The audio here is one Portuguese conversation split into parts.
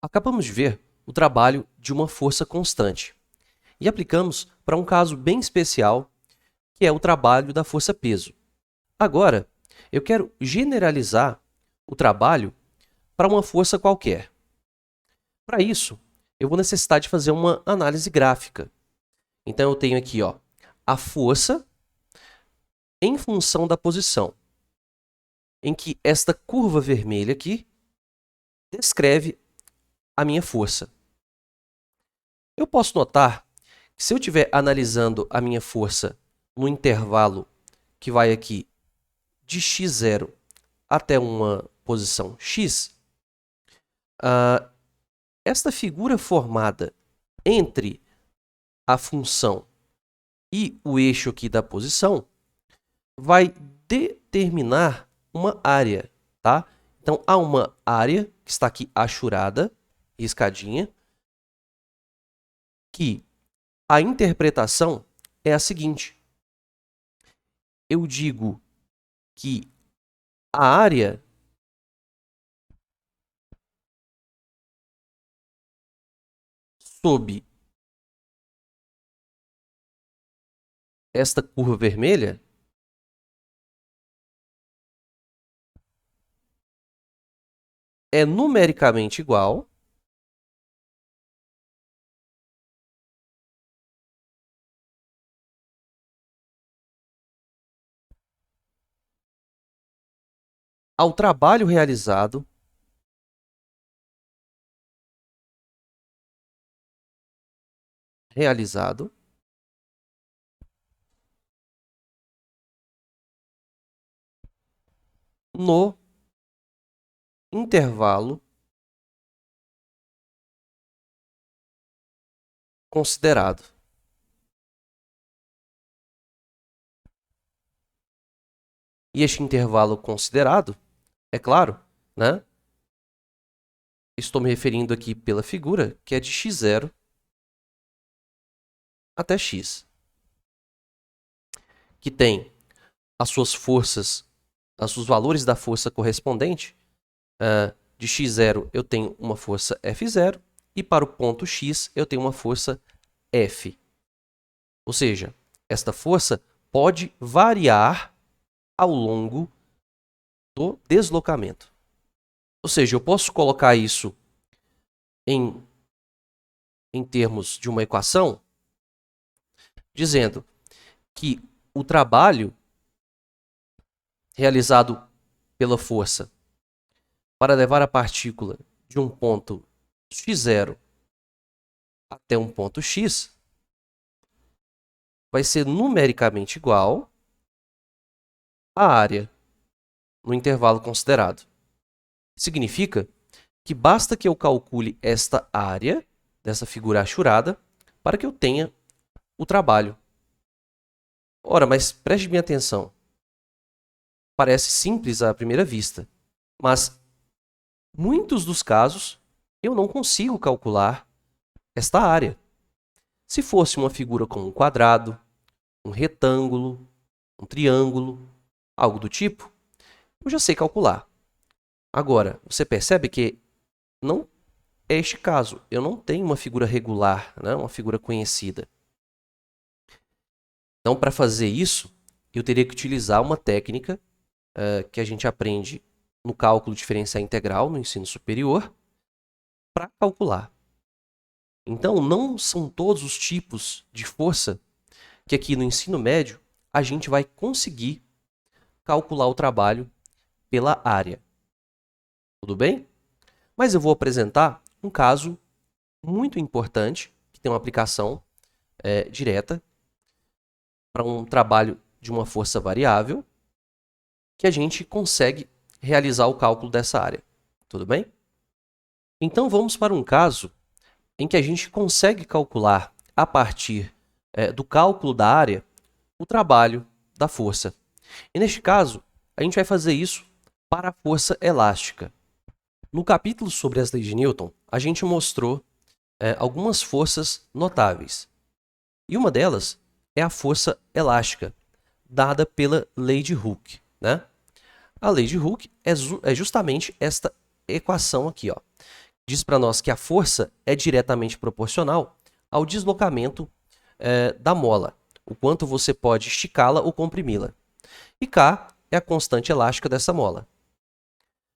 Acabamos de ver o trabalho de uma força constante e aplicamos para um caso bem especial, que é o trabalho da força-peso. Agora, eu quero generalizar o trabalho para uma força qualquer. Para isso, eu vou necessitar de fazer uma análise gráfica. Então, eu tenho aqui a força em função da posição, em que esta curva vermelha aqui descreve a minha força. Eu posso notar que se eu estiver analisando a minha força no intervalo que vai aqui de x0 até uma posição x, esta figura formada entre a função e o eixo aqui da posição vai determinar uma área, tá? Então, há uma área que está aqui achurada, riscadinha, que a interpretação é a seguinte. Eu digo que a área sob esta curva vermelha é numericamente igual ao trabalho realizado no intervalo considerado. E este intervalo considerado, é claro, né? Estou me referindo aqui pela figura, que é de x0 até x, que tem as suas forças, os valores da força correspondente. De x0 eu tenho uma força F0 e para o ponto x eu tenho uma força F. Ou seja, esta força pode variar ao longo do deslocamento. Ou seja, eu posso colocar isso em termos de uma equação, dizendo que o trabalho realizado pela força para levar a partícula de um ponto x0 até um ponto x vai ser numericamente igual à área no intervalo considerado. Significa que basta que eu calcule esta área dessa figura achurada para que eu tenha o trabalho. Ora, mas preste bem atenção. Parece simples à primeira vista, mas muitos dos casos eu não consigo calcular esta área. Se fosse uma figura como um quadrado, um retângulo, um triângulo, algo do tipo, eu já sei calcular. Agora, você percebe que não é este caso. Eu não tenho uma figura regular, né? Uma figura conhecida. Então, para fazer isso, eu teria que utilizar uma técnica que a gente aprende no cálculo diferencial integral, no ensino superior, para calcular. Então, não são todos os tipos de força que aqui no ensino médio a gente vai conseguir calcular o trabalho pela área. Tudo bem? Mas eu vou apresentar um caso muito importante, que tem uma aplicação direta para um trabalho de uma força variável, que a gente consegue realizar o cálculo dessa área. Tudo bem? Então, vamos para um caso em que a gente consegue calcular, a partir do cálculo da área, o trabalho da força. E neste caso, a gente vai fazer isso para a força elástica. No capítulo sobre as leis de Newton, a gente mostrou algumas forças notáveis. E uma delas é a força elástica, dada pela lei de Hooke, né? A lei de Hooke é justamente esta equação aqui, diz para nós que a força é diretamente proporcional ao deslocamento da mola, o quanto você pode esticá-la ou comprimi-la. E K é a constante elástica dessa mola.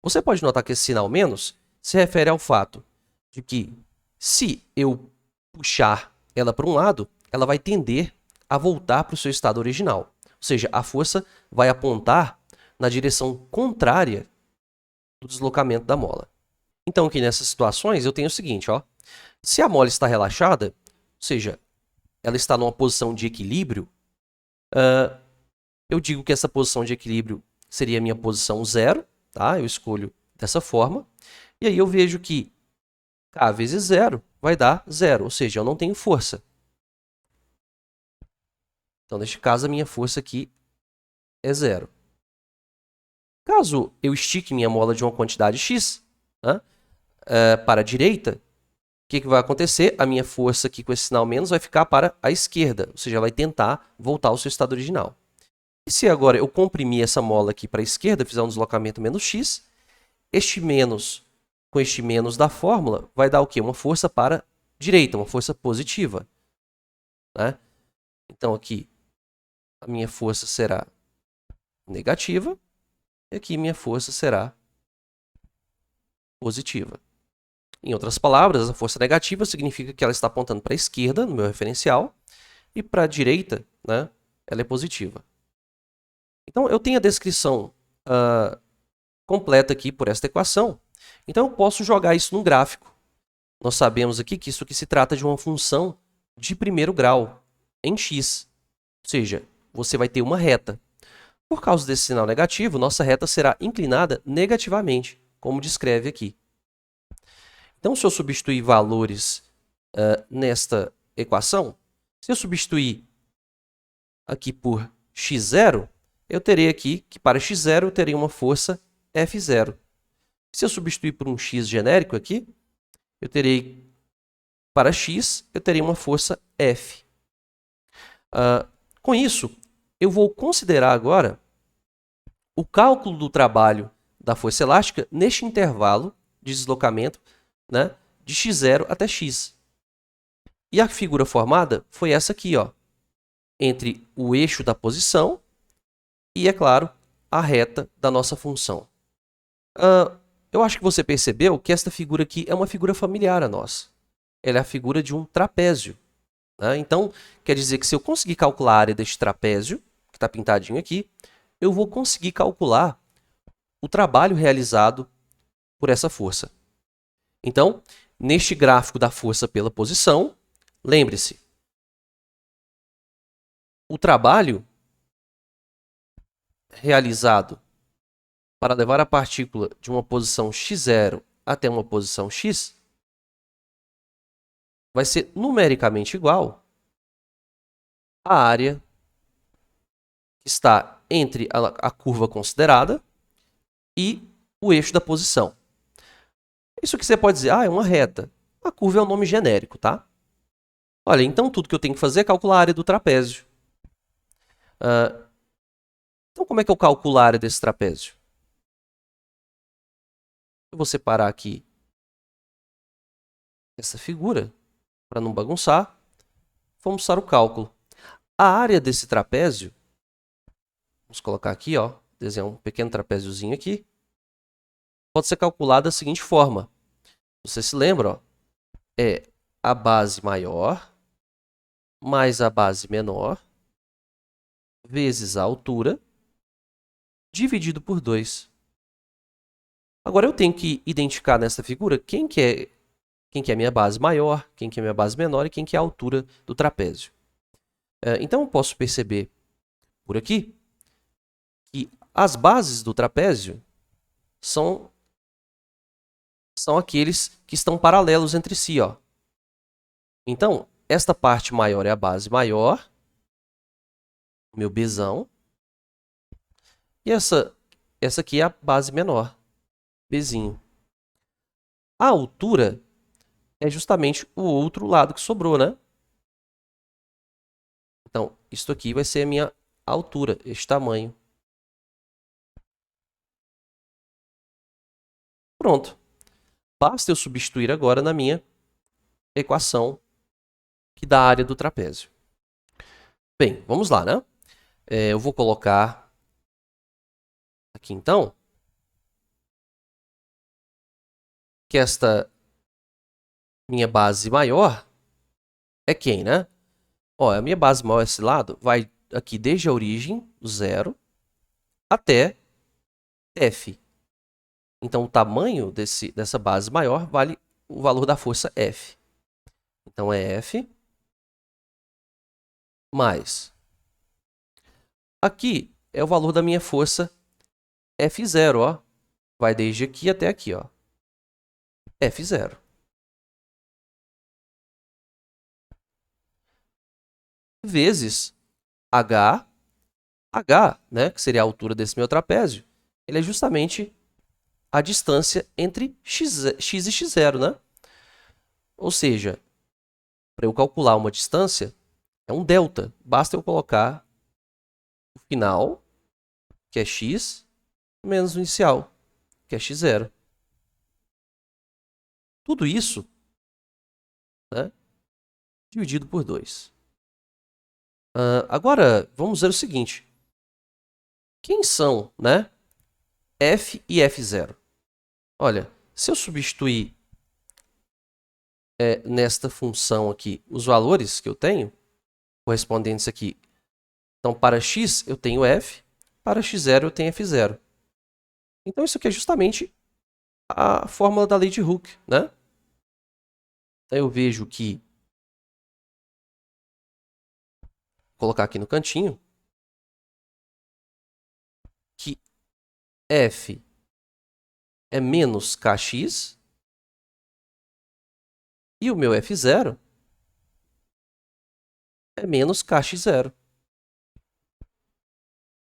Você pode notar que esse sinal menos se refere ao fato de que, se eu puxar ela para um lado, ela vai tender a voltar para o seu estado original. Ou seja, a força vai apontar na direção contrária do deslocamento da mola. Então, aqui nessas situações, eu tenho o seguinte, ó. Se a mola está relaxada, ou seja, ela está numa posição de equilíbrio, eu digo que essa posição de equilíbrio seria a minha posição 0, tá? Eu escolho dessa forma. E aí eu vejo que K vezes 0 vai dar 0, ou seja, eu não tenho força. Então, neste caso, a minha força aqui é 0. Caso eu estique minha mola de uma quantidade x, né, para a direita, o que vai acontecer? A minha força aqui com esse sinal menos vai ficar para a esquerda, ou seja, vai tentar voltar ao seu estado original. E se agora eu comprimir essa mola aqui para a esquerda, fizer um deslocamento menos x, este menos com este menos da fórmula vai dar o quê? Uma força para a direita, uma força positiva. Né? Então, aqui, a minha força será negativa, e aqui minha força será positiva. Em outras palavras, a força negativa significa que ela está apontando para a esquerda, no meu referencial, e para a direita, né, ela é positiva. Então, eu tenho a descrição completa aqui por esta equação. Então, eu posso jogar isso num gráfico. Nós sabemos aqui que isso aqui se trata de uma função de primeiro grau, em x. Ou seja, você vai ter uma reta. Por causa desse sinal negativo, nossa reta será inclinada negativamente, como descreve aqui. Então, se eu substituir valores nesta equação, se eu substituir aqui por x0, eu terei aqui que para x0 eu terei uma força F0. Se eu substituir por um x genérico aqui, eu terei, para x, eu terei uma força F. Com isso, eu vou considerar agora o cálculo do trabalho da força elástica neste intervalo de deslocamento, né, de x0 até x. E a figura formada foi essa aqui, ó, entre o eixo da posição e, é claro, a reta da nossa função. Eu acho que você percebeu que esta figura aqui é uma figura familiar a nós. Ela é a figura de um trapézio. Né? Então, quer dizer que se eu conseguir calcular a área deste trapézio, que está pintadinho aqui, eu vou conseguir calcular o trabalho realizado por essa força. Então, neste gráfico da força pela posição, lembre-se, o trabalho realizado para levar a partícula de uma posição x0 até uma posição x vai ser numericamente igual à área que está entre a curva considerada e o eixo da posição. Isso que você pode dizer, é uma reta. A curva é um nome genérico, tá? Olha, então tudo que eu tenho que fazer é calcular a área do trapézio. Então, como é que eu calculo a área desse trapézio? Eu vou separar aqui essa figura, para não bagunçar. Vamos usar o cálculo. A área desse trapézio, vamos colocar aqui, ó, desenhar um pequeno trapéziozinho aqui, pode ser calculada da seguinte forma. Você se lembra, ó, é a base maior mais a base menor vezes a altura dividido por 2. Agora, eu tenho que identificar nessa figura quem que é a minha base maior, quem que é a minha base menor e quem que é a altura do trapézio. Então, eu posso perceber por aqui que as bases do trapézio são aqueles que estão paralelos entre si. Ó. Então, esta parte maior é a base maior, meu Bzão, e essa aqui é a base menor, Bzinho. A altura é justamente o outro lado que sobrou, né? Então, isso aqui vai ser a minha altura, este tamanho. Pronto. basta eu substituir agora na minha equação que dá a área do trapézio. Bem, vamos lá, né? Eu vou colocar aqui, então, que esta minha base maior é quem, né? Ó, a minha base maior, esse lado, vai aqui desde a origem, 0, até F. Então, o tamanho dessa base maior vale o valor da força F. Então, é F mais. Aqui é o valor da minha força F0, ó. Vai desde aqui até aqui, ó. F0. Vezes H, né, que seria a altura desse meu trapézio, ele é justamente a distância entre x e x0, né? Ou seja, para eu calcular uma distância, é um delta. Basta eu colocar o final, que é x, menos o inicial, que é x0. Tudo isso, né, dividido por 2. Agora, vamos ver o seguinte. Quem são, né, f e f0? Olha, se eu substituir nesta função aqui os valores que eu tenho, correspondentes aqui, então para x eu tenho f, para x0 eu tenho f0. Então isso aqui é justamente a fórmula da lei de Hooke, né? Então eu vejo que, vou colocar aqui no cantinho, que f é menos kx e o meu f0 é menos kx0.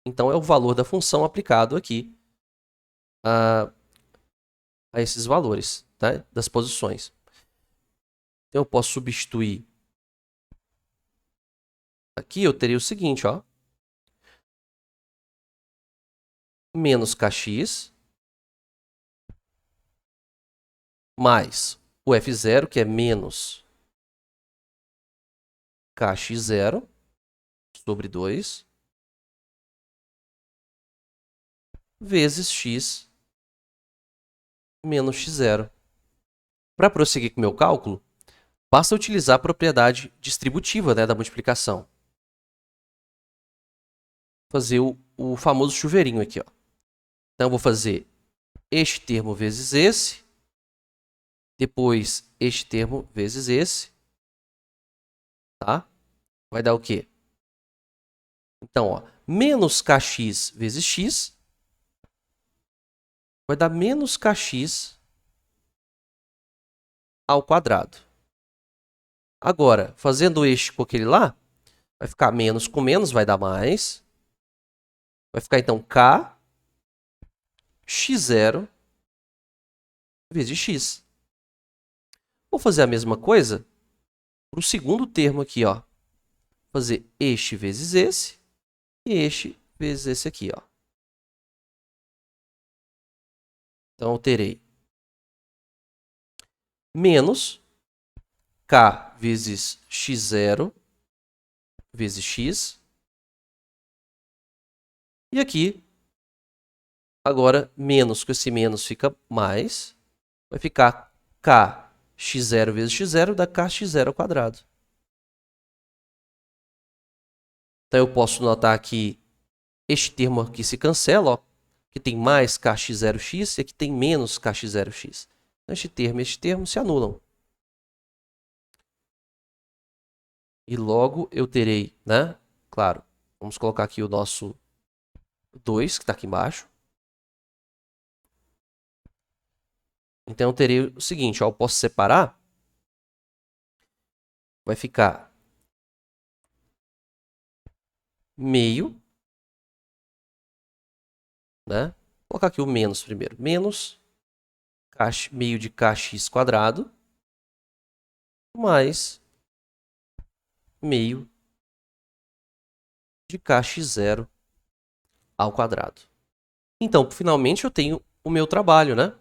Então é o valor da função aplicado aqui a esses valores, tá? Das posições. Então eu posso substituir. Aqui eu teria o seguinte, ó. Menos kx mais o f0, que é menos kx0 sobre 2, vezes x menos x0. Para prosseguir com o meu cálculo, basta utilizar a propriedade distributiva, né, da multiplicação. Fazer o famoso chuveirinho aqui, ó. Então, eu vou fazer este termo vezes esse, depois este termo vezes esse, tá? Vai dar o quê? Então, ó, menos kx vezes x vai dar menos kx ao quadrado. Agora, fazendo este com aquele lá, vai ficar menos com menos, vai dar mais. Vai ficar, então, k x0 vezes x. Vou fazer a mesma coisa para o segundo termo aqui, ó. Fazer este vezes esse e este vezes esse aqui, ó. Então, eu terei menos k vezes x0 vezes x. E aqui, agora, menos com esse menos fica mais. Vai ficar k x0 vezes x0 dá kx0 ao quadrado. Então, eu posso notar que este termo aqui se cancela, ó, que tem mais kx0x e aqui tem menos kx0x. Este termo e este termo se anulam. E logo eu terei, né? Claro, vamos colocar aqui o nosso 2, que está aqui embaixo. Então, eu terei o seguinte, ó, eu posso separar. Vai ficar meio, né? Vou colocar aqui o menos primeiro. Menos meio de kx quadrado mais meio de kx0 ao quadrado. Então, finalmente, eu tenho o meu trabalho, né?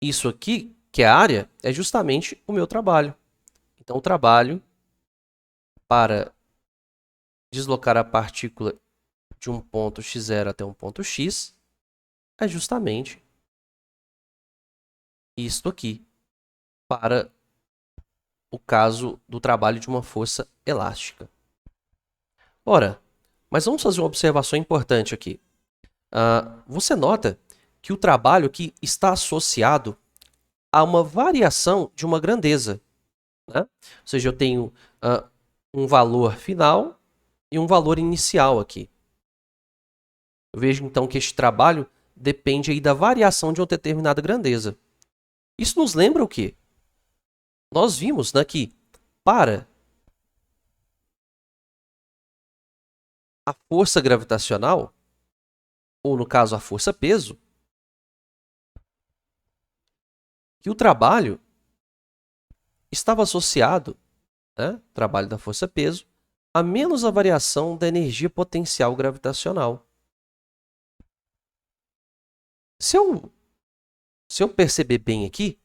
isso aqui, que é a área, é justamente o meu trabalho. Então, o trabalho para deslocar a partícula de um ponto x0 até um ponto x é justamente isto aqui, para o caso do trabalho de uma força elástica. Ora, mas vamos fazer uma observação importante aqui. Você nota que o trabalho aqui está associado a uma variação de uma grandeza, né? Ou seja, eu tenho um valor final e um valor inicial aqui. Eu vejo então que este trabalho depende aí da variação de uma determinada grandeza. Isso nos lembra o quê? Nós vimos, né, que para a força gravitacional, ou no caso a força-peso, que o trabalho estava associado, né, trabalho da força-peso, a menos a variação da energia potencial gravitacional. Se eu perceber bem aqui,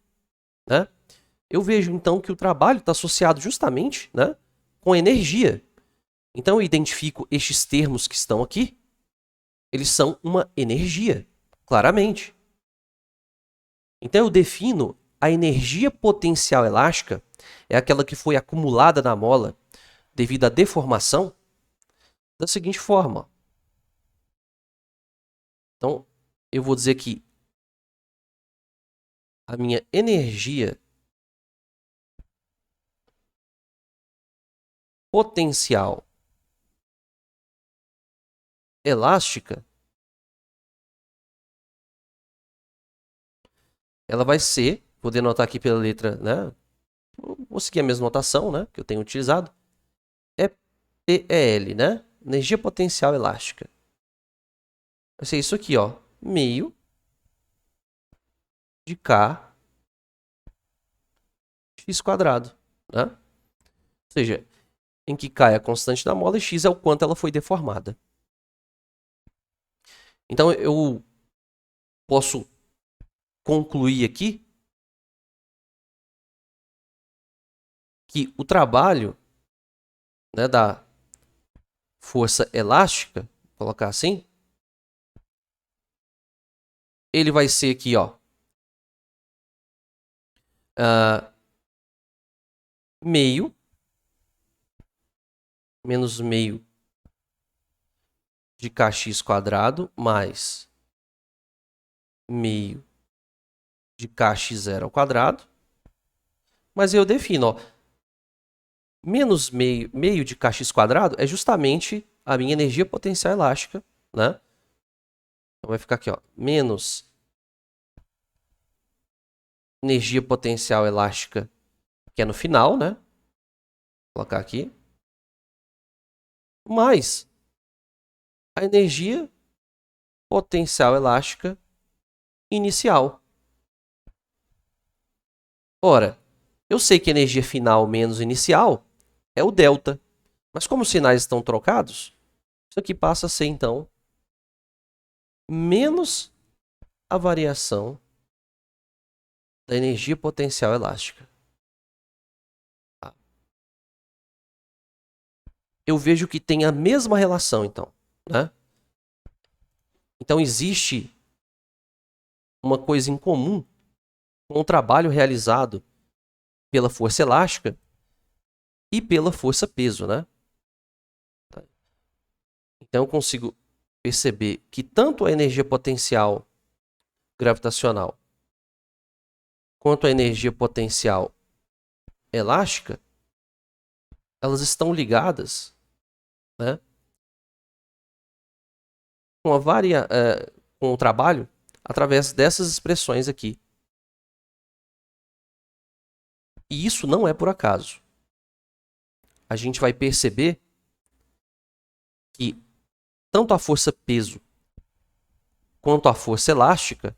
né, eu vejo então que o trabalho está associado justamente, né, com energia. Então eu identifico estes termos que estão aqui, eles são uma energia, claramente. Então eu defino a energia potencial elástica, é aquela que foi acumulada na mola devido à deformação, da seguinte forma. Então, eu vou dizer que a minha energia potencial elástica, ela vai ser, vou denotar aqui pela letra, né? Vou seguir a mesma notação, né, que eu tenho utilizado, é PEL, né? Energia potencial elástica. Vai ser isso aqui, ó, meio de K x quadrado, né? Ou seja, em que K é a constante da mola e x é o quanto ela foi deformada. Então, eu posso concluir aqui que o trabalho, né, da força elástica, vou colocar assim, ele vai ser aqui, ó, meio menos meio de kx quadrado mais meio de kx0 ao quadrado. Mas eu defino, ó, menos meio de kx quadrado é justamente a minha energia potencial elástica, né? Então vai ficar aqui, ó, menos energia potencial elástica, que é no final, né? Vou colocar aqui. Mais a energia potencial elástica inicial. Ora, eu sei que a energia final menos inicial é o delta. Mas como os sinais estão trocados, isso aqui passa a ser, então, menos a variação da energia potencial elástica. Eu vejo que tem a mesma relação, então, né? Então, existe uma coisa em comum com o trabalho realizado pela força elástica e pela força-peso, né? Então, eu consigo perceber que tanto a energia potencial gravitacional quanto a energia potencial elástica, elas estão ligadas, né, com o trabalho através dessas expressões aqui. E isso não é por acaso. A gente vai perceber que tanto a força-peso quanto a força elástica,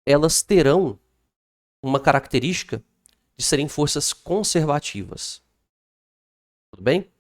elas terão uma característica de serem forças conservativas. Tudo bem?